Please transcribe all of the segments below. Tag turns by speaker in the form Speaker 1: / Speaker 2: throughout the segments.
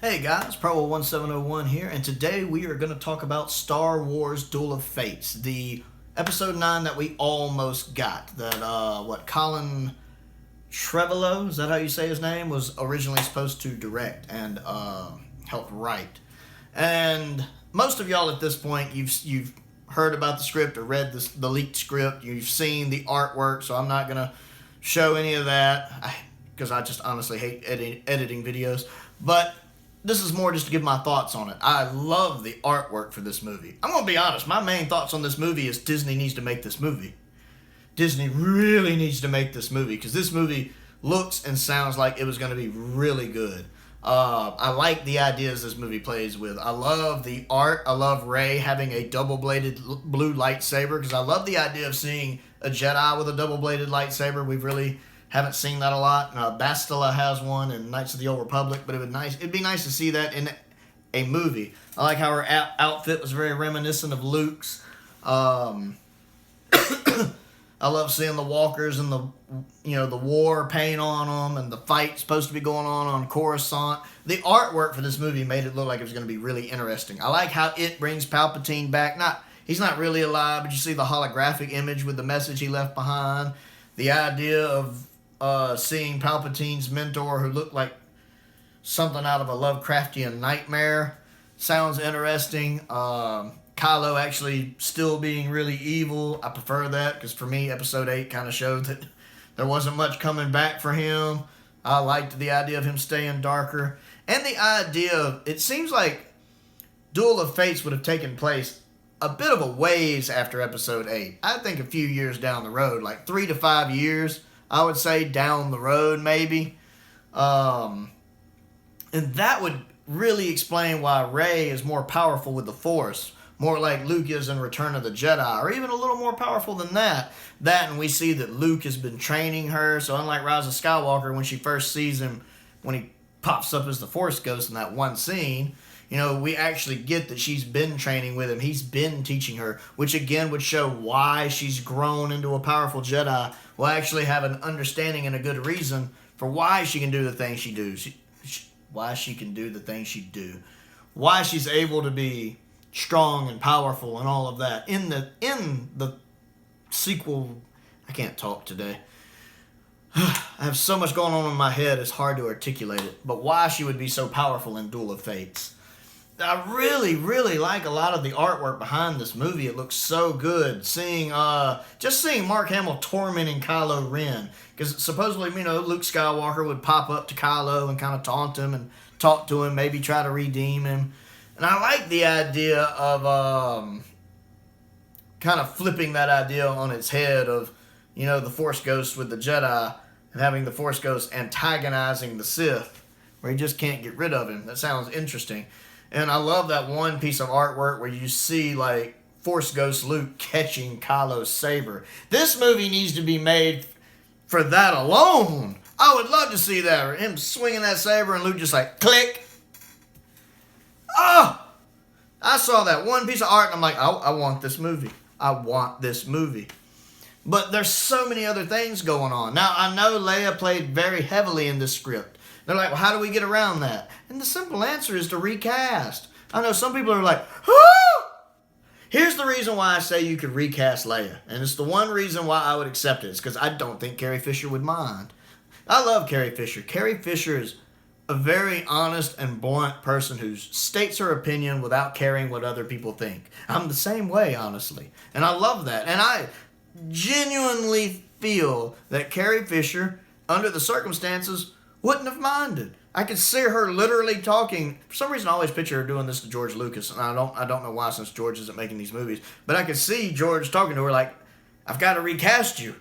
Speaker 1: Hey guys, Pro1701 here, and today we are going to talk about Star Wars Duel of Fates, the episode 9 that we almost got. That, Colin Trevorrow, is that how you say his name, was originally supposed to direct and help write. And most of y'all at this point, you've heard about the script or read the leaked script, you've seen the artwork, so I'm not going to show any of that, because I just honestly hate editing videos. But this is more just to give my thoughts on it. I love the artwork for this movie. I'm going to be honest. My main thoughts on this movie is Disney needs to make this movie. Disney really needs to make this movie because this movie looks and sounds like it was going to be really good. I like the ideas this movie plays with. I love the art. I love Rey having a double-bladed blue lightsaber because I love the idea of seeing a Jedi with a double-bladed lightsaber. We've really haven't seen that a lot. Bastila has one in Knights of the Old Republic, but it'd be nice to see that in a movie. I like how her outfit was very reminiscent of Luke's. I love seeing the walkers and the war paint on them and the fight supposed to be going on Coruscant. The artwork for this movie made it look like it was going to be really interesting. I like how it brings Palpatine back. He's not really alive, but you see the holographic image with the message he left behind. The idea of seeing Palpatine's mentor, who looked like something out of a Lovecraftian nightmare, sounds interesting. Kylo actually still being really evil. I prefer that because for me, Episode 8 kind of showed that there wasn't much coming back for him. I liked the idea of him staying darker. And the idea of, it seems like Duel of Fates would have taken place a bit of a ways after Episode 8. I think a few years down the road, like 3 to 5 years, I would say, down the road, maybe. And that would really explain why Rey is more powerful with the Force. More like Luke is in Return of the Jedi. Or even a little more powerful than that. And we see that Luke has been training her. So unlike Rise of Skywalker, when she first sees him, when he pops up as the Force Ghost in that one scene, we actually get that she's been training with him. He's been teaching her, which again would show why she's grown into a powerful Jedi. We'll actually have an understanding and a good reason for why she can do the things she do. Why she can do the things she do. Why she's able to be strong and powerful and all of that. In the sequel, I can't talk today. I have so much going on in my head, it's hard to articulate it. But why she would be so powerful in Duel of Fates. I really, really like a lot of the artwork behind this movie. It looks so good. Just seeing Mark Hamill tormenting Kylo Ren. Because supposedly, Luke Skywalker would pop up to Kylo and kind of taunt him and talk to him, maybe try to redeem him. And I like the idea of kind of flipping that idea on its head of, the Force Ghost with the Jedi and having the Force Ghost antagonizing the Sith, where you just can't get rid of him. That sounds interesting. And I love that one piece of artwork where you see, Force Ghost Luke catching Kylo's saber. This movie needs to be made for that alone. I would love to see that. Him swinging that saber and Luke just click. Oh! I saw that one piece of art and I'm like, I want this movie. I want this movie. But there's so many other things going on. Now, I know Leia played very heavily in this script. They're like, well, how do we get around that? And the simple answer is to recast. I know some people are like, ah! Here's the reason why I say you could recast Leia. And it's the one reason why I would accept it. It's because I don't think Carrie Fisher would mind. I love Carrie Fisher. Carrie Fisher is a very honest and blunt person who states her opinion without caring what other people think. I'm the same way, honestly. And I love that. And I genuinely feel that Carrie Fisher, under the circumstances, wouldn't have minded. I could see her literally talking. For some reason, I always picture her doing this to George Lucas, and I don't know why, since George isn't making these movies. But I could see George talking to her like, "I've got to recast you,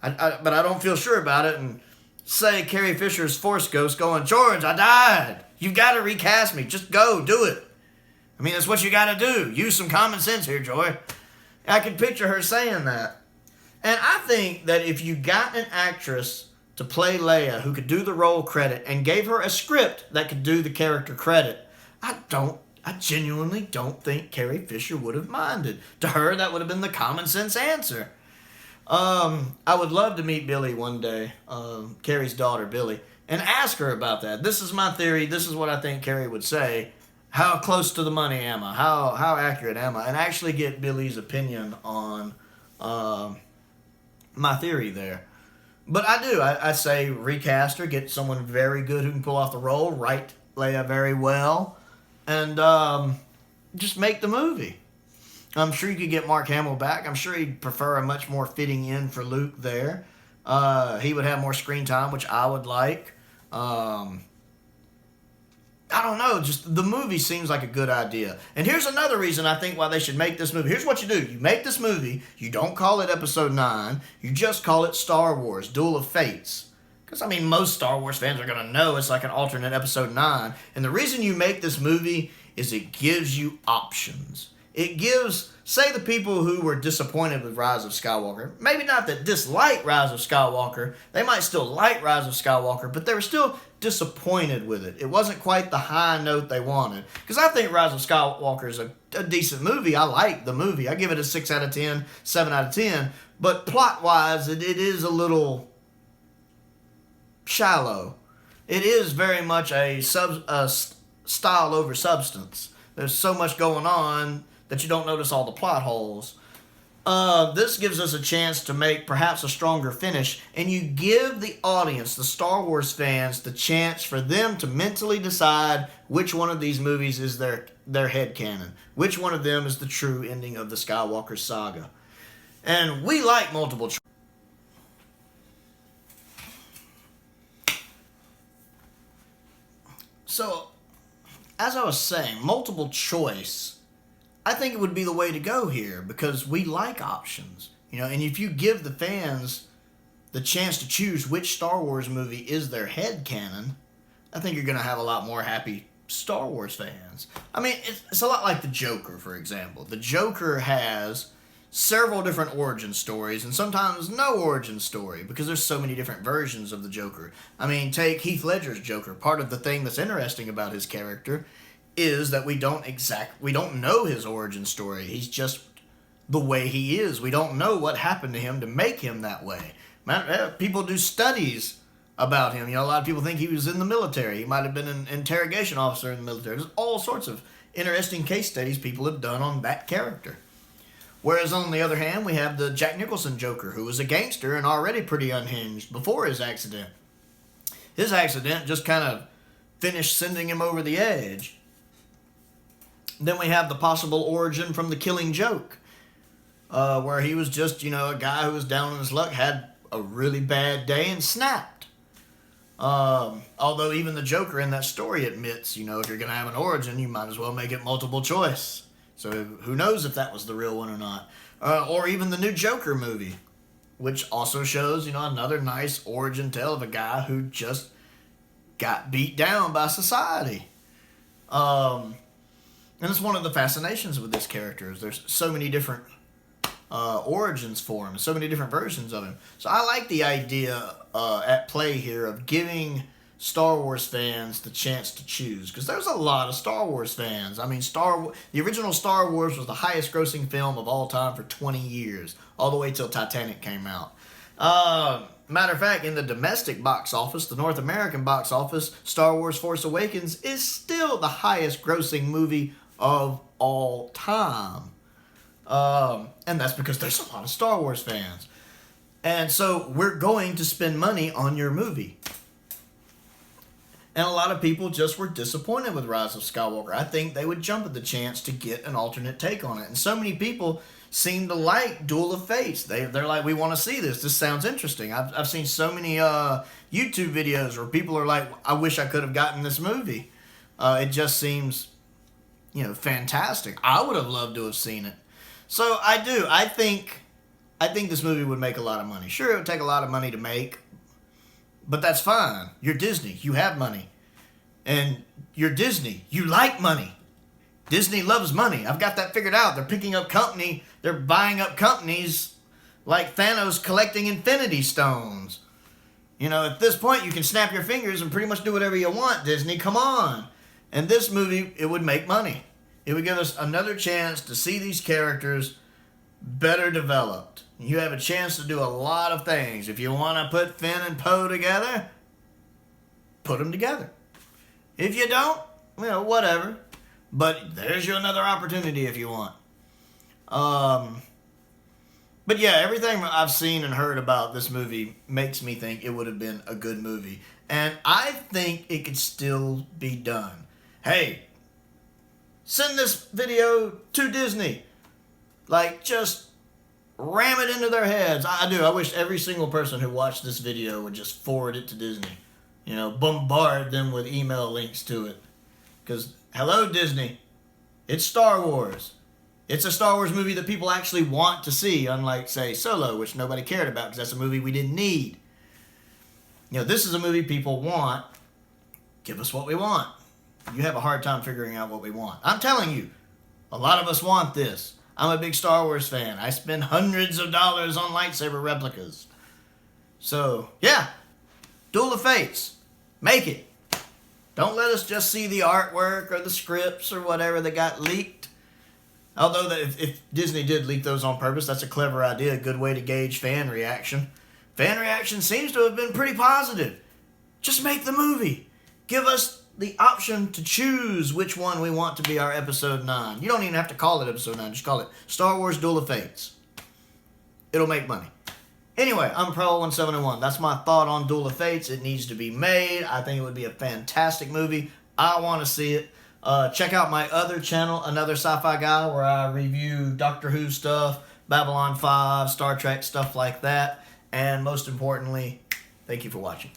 Speaker 1: but I don't feel sure about it." And say Carrie Fisher's Force Ghost going, "George, I died. You've got to recast me. Just go, do it. I mean, that's what you got to do. Use some common sense here, Joy." I could picture her saying that. And I think that if you got an actress to play Leia who could do the role credit and gave her a script that could do the character credit, I genuinely don't think Carrie Fisher would have minded. To her, that would have been the common sense answer. I would love to meet Billy one day, Carrie's daughter, Billy. and ask her about that. This is my theory. This is what I think Carrie would say. How close to the money am I? How accurate am I? And actually get Billy's opinion on my theory there. But I do. I say recast her, get someone very good who can pull off the role, write Leia very well, and just make the movie. I'm sure you could get Mark Hamill back. I'm sure he'd prefer a much more fitting in for Luke there. He would have more screen time, which I would like. I don't know. Just the movie seems like a good idea. And here's another reason I think why they should make this movie. Here's what you do. You make this movie. You don't call it Episode 9. You just call it Star Wars, Duel of Fates. Because, I mean, most Star Wars fans are going to know it's like an alternate Episode 9. And the reason you make this movie is it gives you options. It gives, say the people who were disappointed with Rise of Skywalker, maybe not that dislike Rise of Skywalker, they might still like Rise of Skywalker, but they were still disappointed with it. It wasn't quite the high note they wanted. Because I think Rise of Skywalker is a decent movie. I like the movie. I give it a 6 out of 10, 7 out of 10. But plot-wise, it is a little shallow. It is very much a style over substance. There's so much going on that you don't notice all the plot holes. This gives us a chance to make perhaps a stronger finish, and you give the audience, the Star Wars fans, the chance for them to mentally decide which one of these movies is their headcanon, which one of them is the true ending of the Skywalker saga. And we like multiple choice. So, as I was saying, multiple choice, I think it would be the way to go here because we like options, and if you give the fans the chance to choose which Star Wars movie is their headcanon, I think you're going to have a lot more happy Star Wars fans. I mean, it's a lot like the Joker, for example. The Joker has several different origin stories and sometimes no origin story because there's so many different versions of the Joker. I mean, take Heath Ledger's Joker. Part of the thing that's interesting about his character is that we don't know his origin story. He's just the way he is. We don't know what happened to him to make him that way. People do studies about him. A lot of people think he was in the military. He might have been an interrogation officer in the military. There's all sorts of interesting case studies people have done on that character. Whereas on the other hand, we have the Jack Nicholson Joker, who was a gangster and already pretty unhinged before his accident. His accident just kind of finished sending him over the edge. Then we have the possible origin from The Killing Joke, where he was just, a guy who was down on his luck, had a really bad day and snapped. Although even the Joker in that story admits, if you're going to have an origin, you might as well make it multiple choice. So who knows if that was the real one or not. Or even the new Joker movie, which also shows, another nice origin tale of a guy who just got beat down by society. And it's one of the fascinations with this character is there's so many different origins for him, so many different versions of him. So I like the idea at play here of giving Star Wars fans the chance to choose, because there's a lot of Star Wars fans. I mean, the original Star Wars was the highest grossing film of all time for 20 years, all the way till Titanic came out. Matter of fact, in the domestic box office, the North American box office, Star Wars Force Awakens is still the highest grossing movie of all time. And that's because there's a lot of Star Wars fans. And so we're going to spend money on your movie. And a lot of people just were disappointed with Rise of Skywalker. I think they would jump at the chance to get an alternate take on it. And so many people seem to like Duel of Fates. They're like, we want to see this. This sounds interesting. I've seen so many YouTube videos where people are like, I wish I could have gotten this movie. It just seems, fantastic. I would have loved to have seen it. So I do. I think this movie would make a lot of money. Sure, it would take a lot of money to make, but that's fine. You're Disney. You have money. And you're Disney. You like money. Disney loves money. I've got that figured out. They're picking up company. They're buying up companies like Thanos collecting Infinity Stones. At this point, you can snap your fingers and pretty much do whatever you want, Disney. Come on. And this movie, it would make money. It would give us another chance to see these characters better developed. You have a chance to do a lot of things. If you want to put Finn and Poe together, put them together. If you don't, whatever. But there's you another opportunity if you want. But yeah, everything I've seen and heard about this movie makes me think it would have been a good movie. And I think it could still be done. Hey, send this video to Disney. Like, just ram it into their heads. I do. I wish every single person who watched this video would just forward it to Disney. Bombard them with email links to it. Because, hello, Disney. It's Star Wars. It's a Star Wars movie that people actually want to see, unlike, say, Solo, which nobody cared about because that's a movie we didn't need. This is a movie people want. Give us what we want. You have a hard time figuring out what we want. I'm telling you, a lot of us want this. I'm a big Star Wars fan. I spend hundreds of dollars on lightsaber replicas. So, yeah. Duel of Fates. Make it. Don't let us just see the artwork or the scripts or whatever that got leaked. Although if Disney did leak those on purpose, that's a clever idea, a good way to gauge fan reaction. Fan reaction seems to have been pretty positive. Just make the movie. Give us the option to choose which one we want to be our Episode 9. You don't even have to call it Episode 9. Just call it Star Wars Duel of Fates. It'll make money. Anyway, I'm Pro171. That's my thought on Duel of Fates. It needs to be made. I think it would be a fantastic movie. I want to see it. Check out my other channel, Another Sci-Fi Guy, where I review Doctor Who stuff, Babylon 5, Star Trek, stuff like that. And most importantly, thank you for watching.